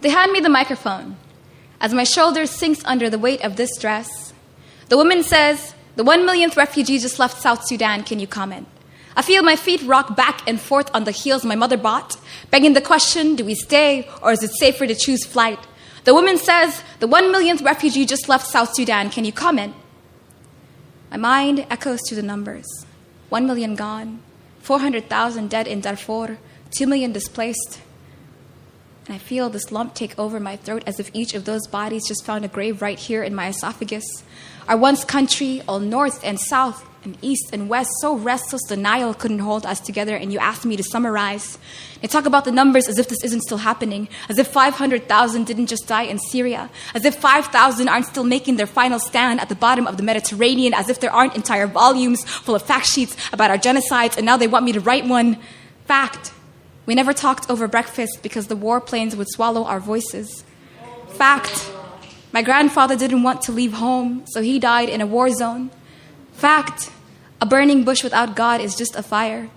They hand me the microphone. As my shoulder sinks under the weight of this dress, the woman says, "The 1 millionth refugee just left South Sudan, can you comment?" I feel my feet rock back and forth on the heels my mother bought, begging the question, do we stay or is it safer to choose flight? The woman says, "The 1 millionth refugee just left South Sudan, can you comment?" My mind echoes to the numbers. 1 million gone, 400,000 dead in Darfur, 2 million displaced. And I feel this lump take over my throat as if each of those bodies just found a grave right here in my esophagus. Our once country, all north and south and east and west, so restless the Nile couldn't hold us together, and you asked me to summarize. They talk about the numbers as if this isn't still happening, as if 500,000 didn't just die in Syria, as if 5,000 aren't still making their final stand at the bottom of the Mediterranean, as if there aren't entire volumes full of fact sheets about our genocides, and now they want me to write one. Fact. We never talked over breakfast because the warplanes would swallow our voices. Fact. My grandfather didn't want to leave home, so he died in a war zone. Fact. A burning bush without God is just a fire.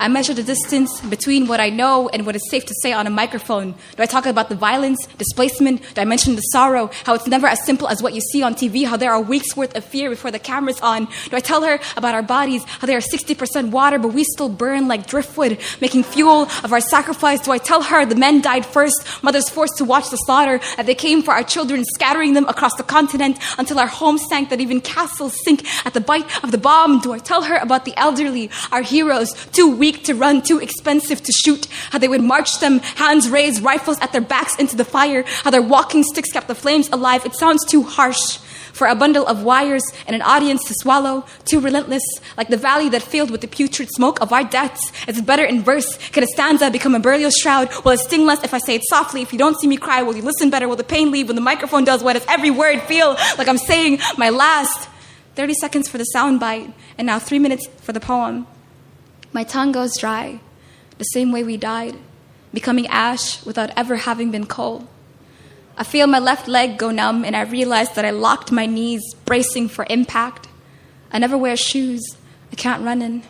I measure the distance between what I know and what is safe to say on a microphone. Do I talk about the violence, displacement? Do I mention the sorrow, how it's never as simple as what you see on TV, how there are weeks' worth of fear before the camera's on? Do I tell her about our bodies, how they are 60% water, but we still burn like driftwood, making fuel of our sacrifice? Do I tell her the men died first, mothers forced to watch the slaughter, that they came for our children, scattering them across the continent until our homes sank, that even castles sink at the bite of the bomb? Do I tell her about the elderly, our heroes, too weak to run, too expensive to shoot, how they would march them, hands raised, rifles at their backs into the fire, how their walking sticks kept the flames alive? It sounds too harsh for a bundle of wires and an audience to swallow, too relentless, like the valley that filled with the putrid smoke of our deaths. Is it better in verse? Can a stanza become a burial shroud? Will it sting less if I say it softly? If you don't see me cry, will you listen better? Will the pain leave when the microphone does what? Does every word feel like I'm saying my last? 30 seconds for the soundbite, and now 3 minutes for the poem. My tongue goes dry, the same way we died, becoming ash without ever having been coal. I feel my left leg go numb, and I realize that I locked my knees, bracing for impact. I never wear shoes I can't run in.